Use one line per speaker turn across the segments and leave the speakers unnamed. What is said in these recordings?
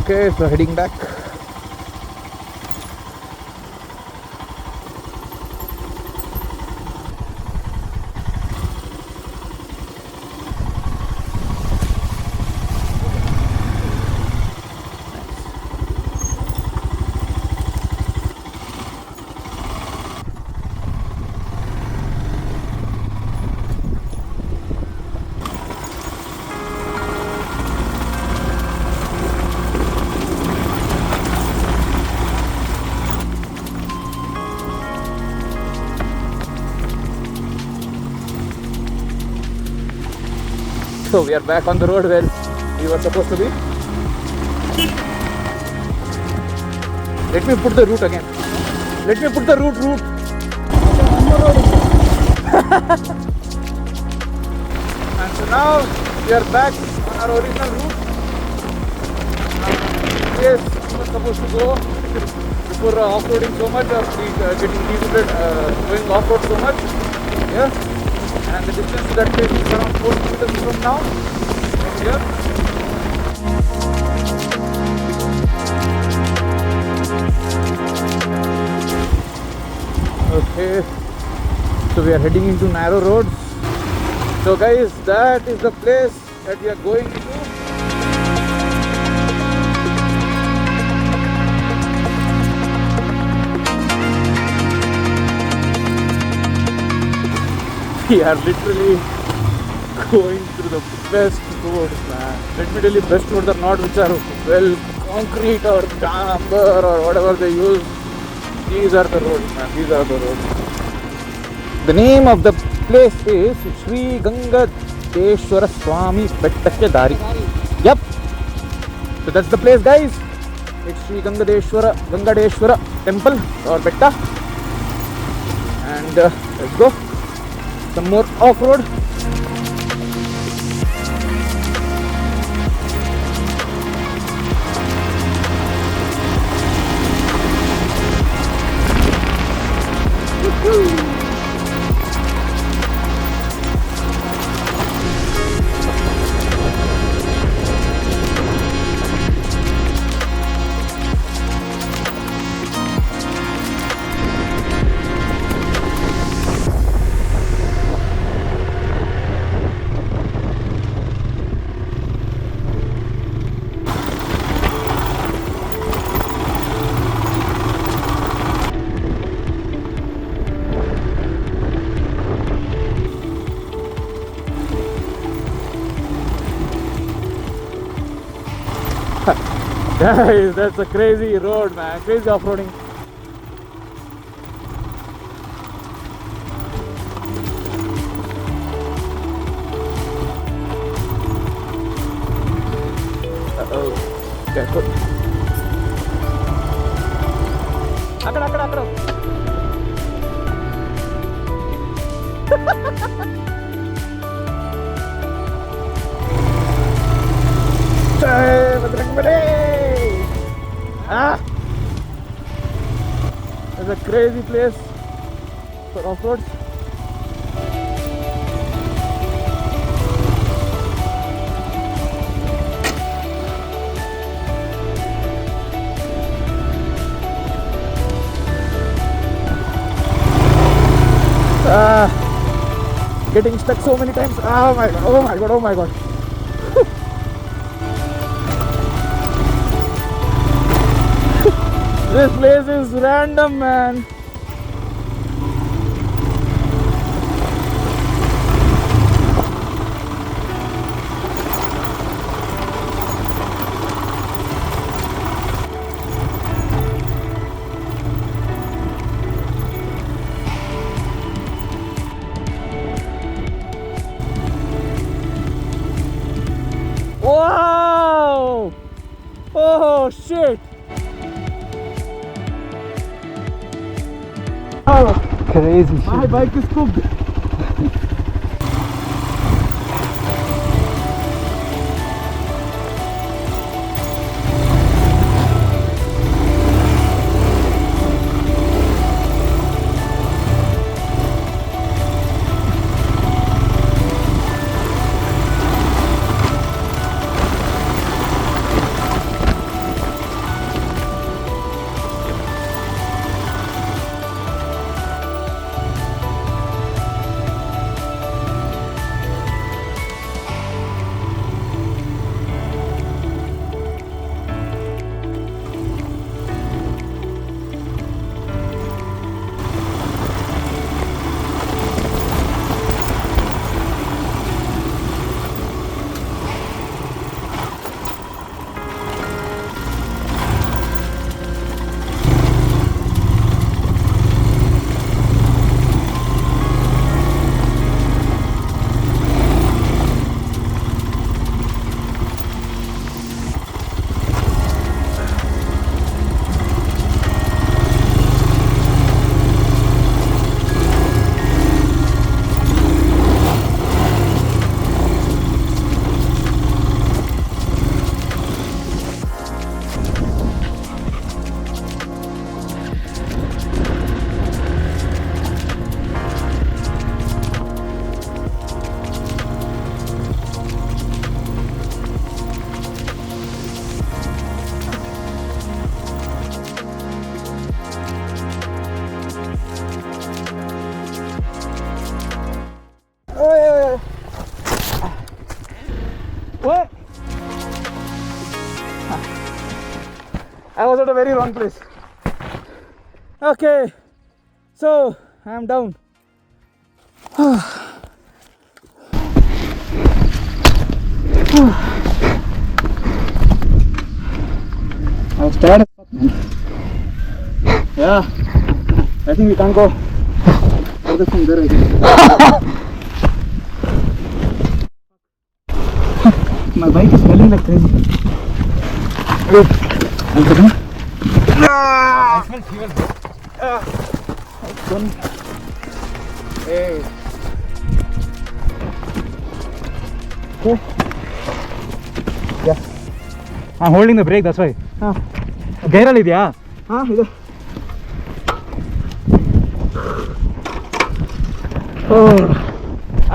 Okay, so heading back. So we are back on the road where we were supposed to be. Let me put the route again. Let me put the route. And so now we are back on our original route. Yes, we were supposed to go before off-roading so much or getting deviated, going off-road so much. Yeah. And the distance to that place is around 4 kilometers from now. Here. Okay, so we are heading into narrow roads. So guys, that is the place that we are going to. We are literally going through the best roads, man. Let me tell you, best roads are not which are well concrete or camber or whatever they use. These are the roads, man. These are the roads. The name of the place is Sri Gangadeshwara Swami Bettakke Dari. Yep. So that's the place, guys. It's Sri Gangadeshwara Temple or Betta. And let's go. Some more off-road. Guys, that's a crazy road, man. Crazy off-roading. Uh-oh. Careful. Akada. It's a crazy place for off-roads. Getting stuck so many times. Oh my god. This place is random, man. Wow! Oh shit! Oh,
Crazy shit.
my bike is cooked. at a very wrong place. Okay, so I am down. I was tired as fuck, man. Yeah, I think we can't go further from there, I think. My bike is smelling like crazy. Wait, one second. I smell fuel. Hey. Okay. Yeah.
I'm holding the brake, that's why. Gear ಅಲ್ಲಿ ಇದೆಯಾ?
ಇದೆ. Oh,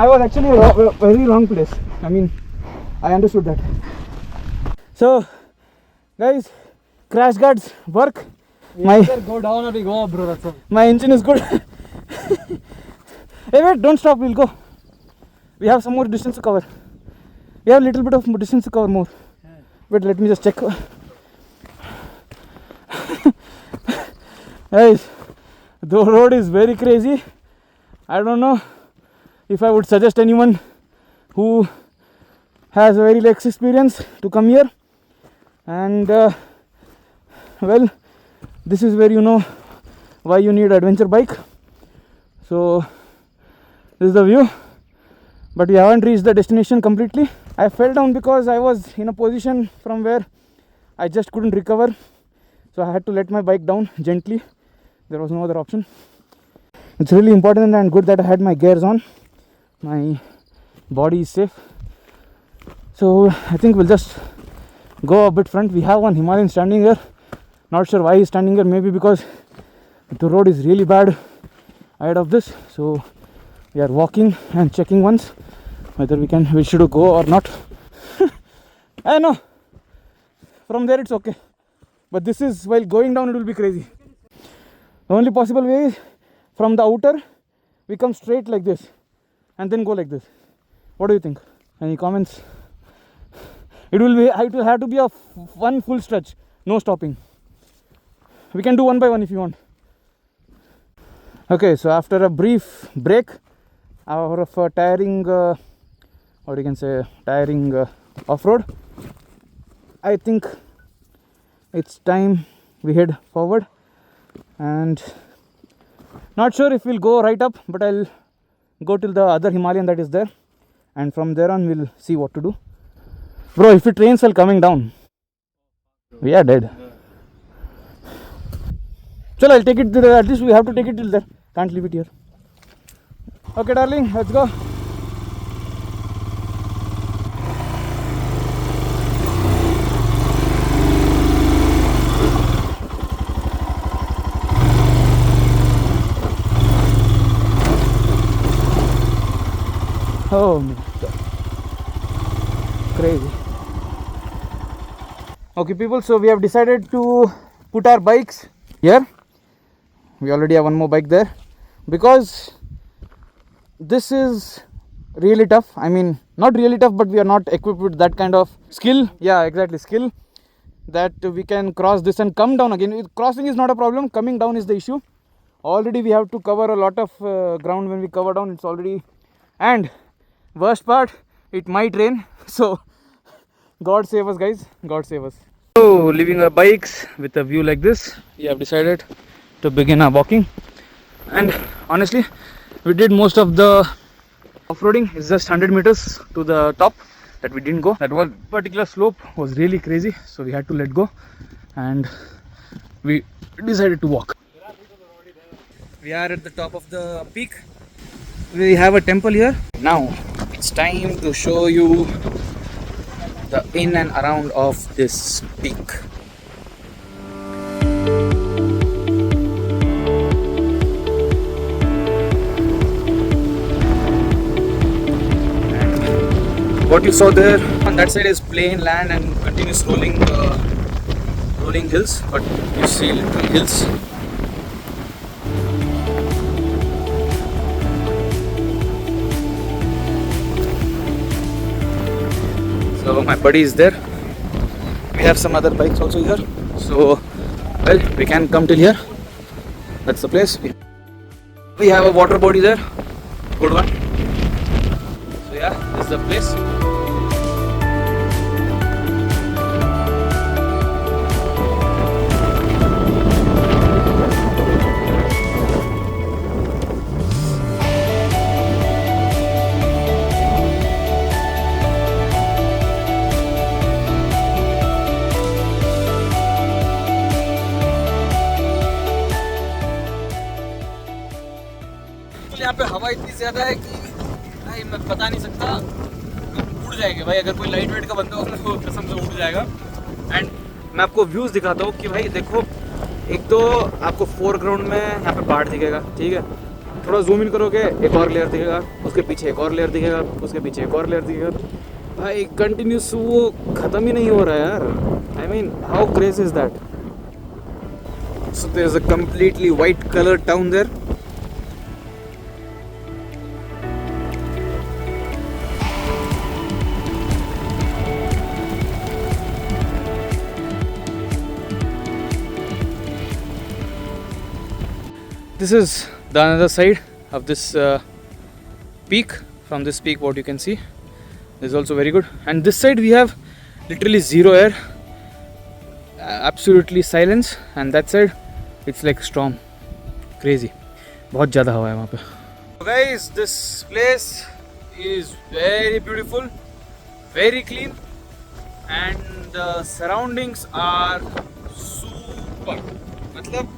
I was actually a very wrong place. I mean, I understood that. So, guys, crash guards work. My
go down or we go up, bro. That's all.
my engine is good. Hey, wait, don't stop. We'll go. We have some more distance to cover. We have a little bit of distance to cover more. Wait, let me just check. Guys, the road is very crazy. I don't know if I would suggest anyone who has a very less experience to come here. And well, this is where you know why you need adventure bike. So this is the view, but we haven't reached the destination completely. I fell down because I was in a position from where I just couldn't recover, so I had to let my bike down gently. There was no other option. It's really important and good that I had my gears on. My body is safe. So I think we'll just go a bit front. We have one Himalayan standing here. Not sure why he's standing here. Maybe because the road is really bad ahead of this. So we are walking and checking once whether we should go or not. I know. From there it's okay. But this is, while going down, it will be crazy. The only possible way is from the outer we come straight like this and then go like this. What do you think? Any comments? It will have to be a one full stretch, no stopping. We can do one by one if you want. Okay, so after a brief break out of tiring off-road, I think it's time we head forward. And not sure if we'll go right up, but I'll go till the other Himalayan that is there, and from there on we'll see what to do. Bro, if it rains while coming down, we are dead. Chalo, I'll take it there. At least we have to take it till there. Can't leave it here. Okay, darling, let's go. Oh my God. Crazy. Okay people, so we have decided to put our bikes here. We already have one more bike there because this is really tough. I mean, not really tough, but we are not equipped with that kind of skill. Yeah, exactly, skill that we can cross this and come down again. Crossing is not a problem, coming down is the issue. Already we have to cover a lot of ground. When we cover down, it's already, and worst part, it might rain. So God save us, guys. God save us. So leaving our bikes with a view like this, we have decided to begin our walking. And honestly, we did most of the off-roading. It's just 100 meters to the top that we didn't go. That one particular slope was really crazy, so we had to let go and we decided to walk. We are at the top of the peak. We have a temple here. Now it's time to show you the in and around of this peak. And what you saw there on that side is plain land and continuous rolling hills, but you see little hills. So my buddy is there. We have some other bikes also here. So Well, we can come till here. That's the place. We have a water body there. Good one. So yeah, this is the place. यहाँ पे हवा इतनी ज़्यादा है कि भाई मैं बता नहीं सकता, उड़ जाएंगे भाई। अगर कोई लाइट वेट का बंदा हो तो कसम से उड़ जाएगा। एंड मैं आपको व्यूज़ दिखाता हूँ कि भाई देखो, एक तो आपको फोरग्राउंड में यहाँ पे पहाड़ दिखेगा, ठीक है। थोड़ा जूम इन करोगे एक और लेयर दिखेगा, उसके पीछे एक और लेयर दिखेगा, उसके पीछे एक और लेयर दिखेगा। भाई कंटिन्यूस वो ख़त्म ही नहीं हो रहा है यार। I mean how crazy is that. So there is a completely white colour town there. This is the another side of this peak. From this peak what you can see, this is also very good. And this side we have literally zero air, absolutely silence. And that side it's like storm, crazy, बहुत ज़्यादा हवा है वहाँ पे। So guys, this place is very beautiful, very clean, and the surroundings are super. मतलब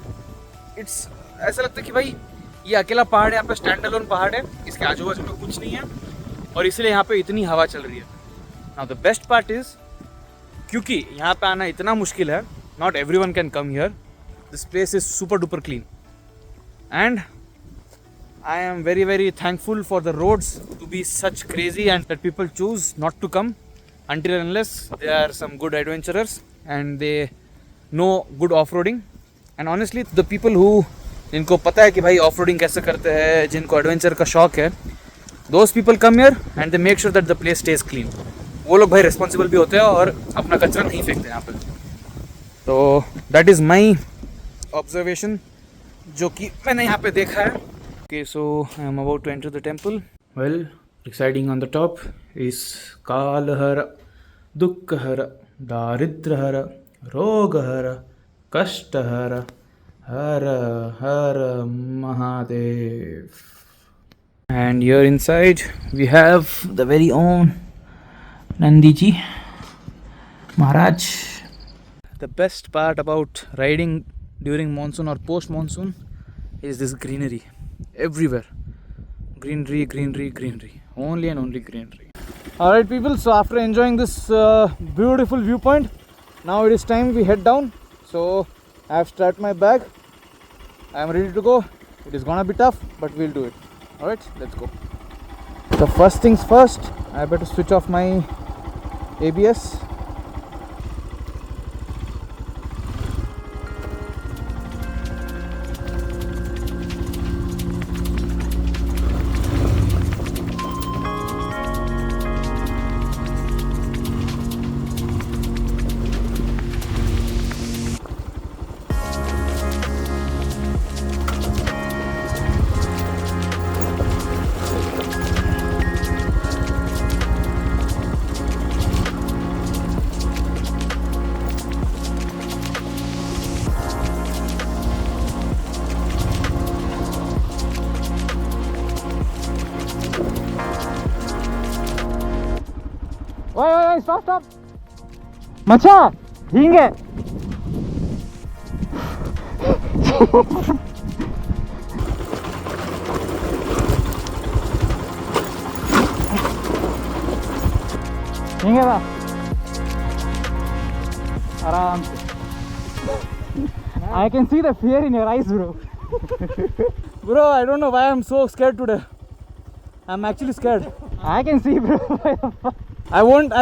it's ऐसा लगता है कि भाई ये अकेला पहाड़ है, यहाँ पे स्टैंड अलोन पहाड़ है, इसके आजू बाजू में कुछ नहीं है और इसलिए यहाँ पे इतनी हवा चल रही है। Now the best part is, क्योंकि यहाँ पे आना इतना मुश्किल है, not everyone can come here. This place is super duper clean and I am very very thankful for the roads to be such crazy and that people choose not to come until and unless they are some good adventurers and they know good off-roading. And honestly the people who, जिनको पता है कि भाई off roading कैसे करते हैं, जिनको adventure का शौक है, those people come here and they make sure that the place stage clean. वो लोग भाई रिस्पॉन्सिबल भी होते हैं और अपना कचरा नहीं फेंकते यहाँ पे। तो दैट इज़ माई ऑब्जर्वेशन जो कि मैंने यहाँ पे देखा है। Okay, so I am about to enter the temple. Well, residing on the top is कालहर, दुःखहर, दारिद्र्यहर, रोगहर, कष्टहर, हर हर Mahadev. And here inside we have the very own Nandiji Maharaj. The best part about riding during monsoon or post monsoon is this greenery everywhere. Greenery, greenery, greenery, only and only greenery. Alright people, so after enjoying this beautiful viewpoint, now it is time we head down. So I have strapped my bag, I am ready to go. It is gonna be tough, but we'll do it. Alright, let's go. So first things first, I better switch off my ABS. ओए stop stop, मचा ठीक है। ठीक है आराम से। I can see the fear in your eyes, bro. Bro, I don't know why I'm so scared today. I'm actually scared. I can see, bro. I won't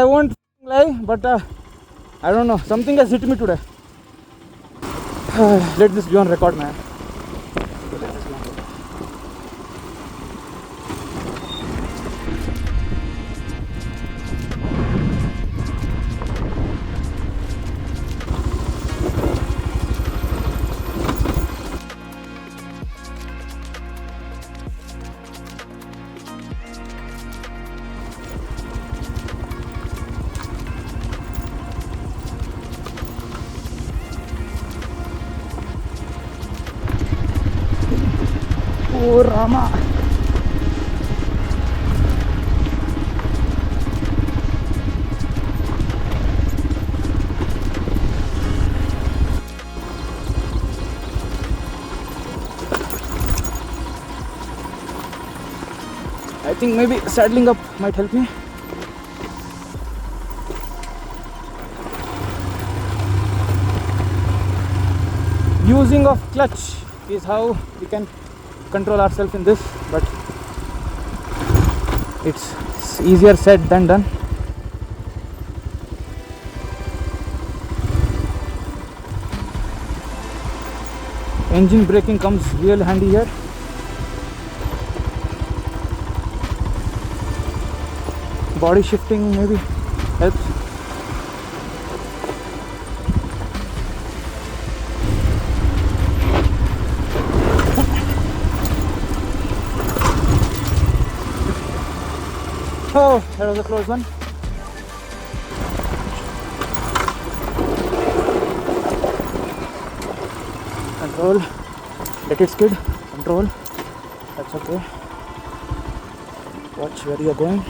lie, but I don't know. Something has hit me today. Let this be on record, man. Mama. I think maybe saddling up might help me. Using of clutch is how we can control ourselves in this, but it's easier said than done. Engine braking comes real handy here. Body shifting maybe helps. Oh, that was a close one. Control. Let it skid. Control. That's okay. Watch where you are going.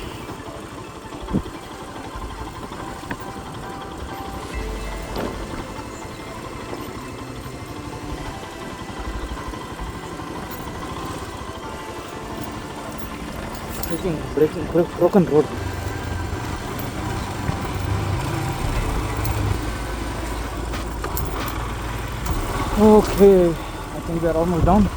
Breaking, broken road. Okay, I think we are almost down.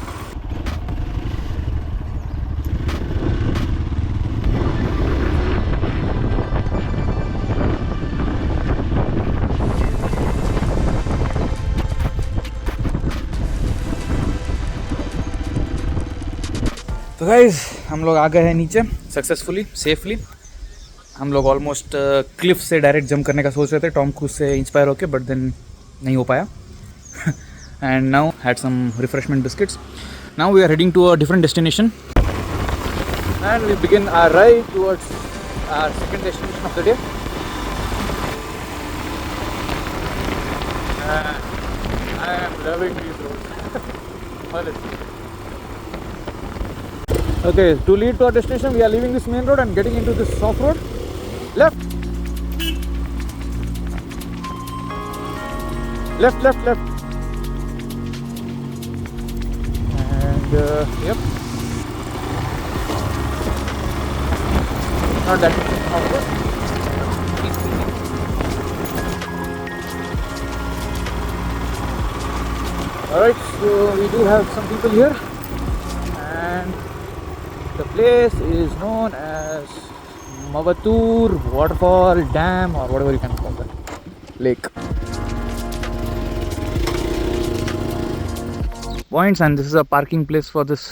तो guys हम लोग आ गए हैं नीचे successfully safely. हम लोग almost cliff से direct jump करने का सोच रहे थे टॉम क्रूज से इंस्पायर होके, बट देन नहीं हो पाया. And now had some refreshment biscuits. Now we are heading to a different destination and we begin our ride towards our second destination of the day. I am loving these roads. Okay, to lead to our destination, we are leaving this main road and getting into this soft road. Left. Left, left, left. And yep. Not that off road. Alright, so we do have some people here. And the place is known as Mavatur Waterfall Dam, or whatever you can call that, lake. Points, and this is a parking place for this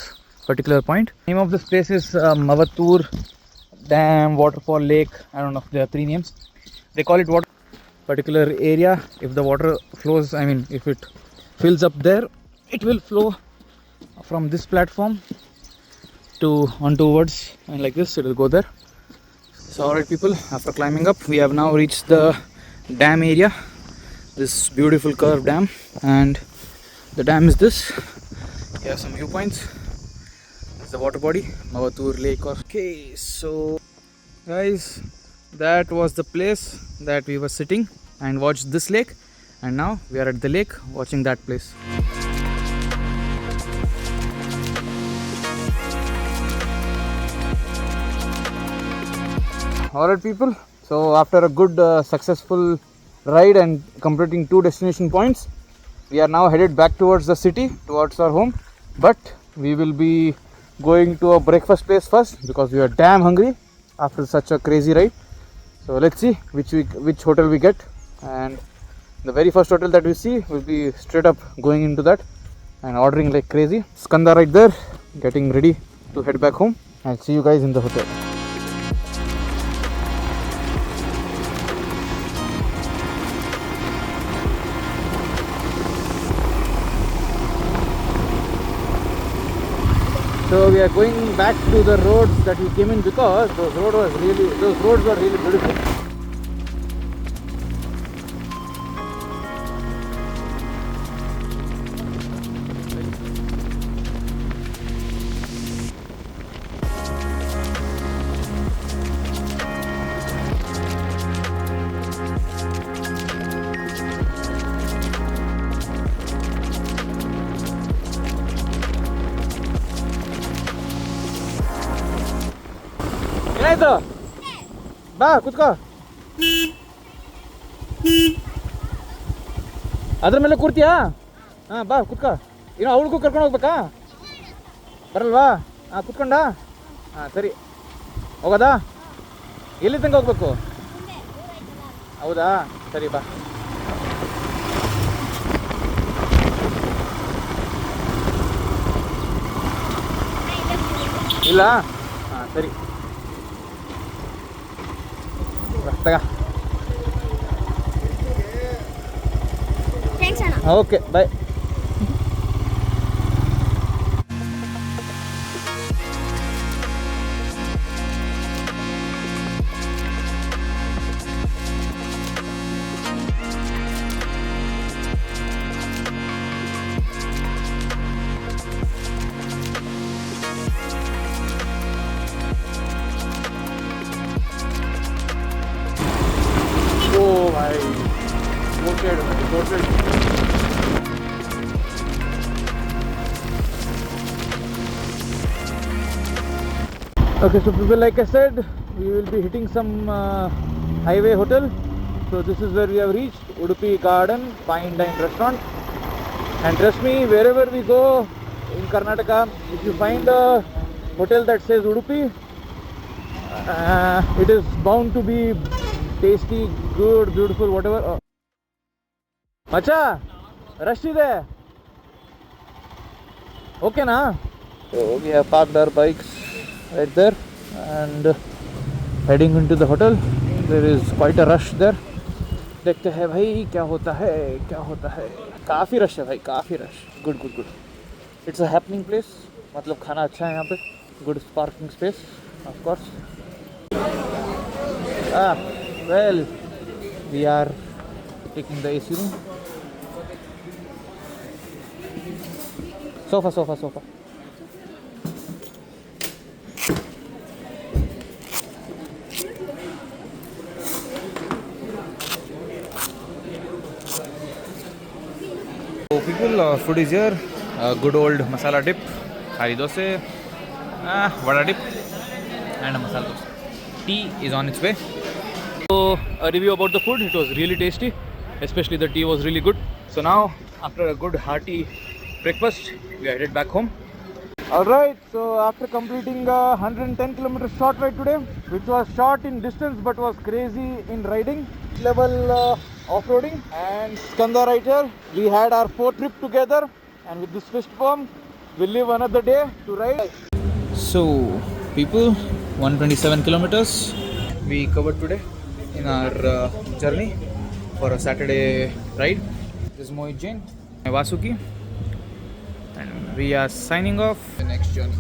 particular point. Name of this place is Mavatur Dam, Waterfall, Lake. I don't know if there are 3 names. They call it water. Particular area, if the water flows, I mean if it fills up there, it will flow from this platform to onwards, and like this it will go there. So alright people, after climbing up, we have now reached the dam area, this beautiful curved dam, and the dam is this. You have some viewpoints. This is the water body, Mavatur Lake. Okay, so guys, that was the place that we were sitting and watched this lake, and now we are at the lake watching that place. Alright people, so after a good successful ride and completing 2 destination points, we are now headed back towards the city, towards our home. But we will be going to a breakfast place first because we are damn hungry after such a crazy ride. So let's see which hotel we get, and the very first hotel that we see will be straight up going into that and ordering like crazy. Skanda right there, getting ready to head back home. I'll see you guys in the hotel. So we are going back to the roads that we came in because those roads were really beautiful. ಏನಾಯ್ತು ಬಾ ಕುತ್ಕೋ ಅದ್ರ ಮೇಲೆ ಕೂರ್ತೀಯಾ ಹಾಂ ಬಾ ಕುತ್ಕೋ ಏನೋ ಅವಳಿಗೂ ಕರ್ಕೊಂಡು ಹೋಗ್ಬೇಕಾ ಬರಲ್ವಾ ಹಾಂ ಕುತ್ಕೊಂಡ ಹಾಂ ಸರಿ ಹೋಗೋದಾ ಎಲ್ಲಿ ತನಕ ಹೋಗ್ಬೇಕು ಹೌದಾ ಸರಿ ಬಾ ಇಲ್ಲ ಹಾಂ ಸರಿ ತಗ ಓಕೆ ಬಾಯ್ ओ भाई rotted okay, so people, like I said, we will be hitting some highway hotel. So this is where we have reached, Udupi Garden Fine Dine Restaurant. And trust me, wherever we go in Karnataka, if you find a hotel that says Udupi, it is bound to be tasty, good, beautiful, whatever. Macha, rush is there. Okay na? So we have parked our bikes right there and heading into the hotel. There is quite a rush there. देखते हैं भाई क्या होता है काफ़ी rush है भाई काफ़ी rush good it's a happening place मतलब खाना अच्छा है यहाँ पे good parking space of course well we are taking the AC room sofa So people, food is here. Good old masala dip, khari dosa, vada dip, and a masala dosa. Tea is on its way. So a review about the food. It was really tasty, especially the tea was really good. So now, after a good hearty breakfast, we are headed back home. Alright, so after completing a 110 kilometer short ride today, which was short in distance but was crazy in riding, level off-roading, and Skanda right here, we had our 4th trip together, and with this fist bump, we'll live another day to ride. So people, 127 kilometers we covered today in our journey for a Saturday ride. This is Mohit Jain, Vasuki, and we are signing off the next journey.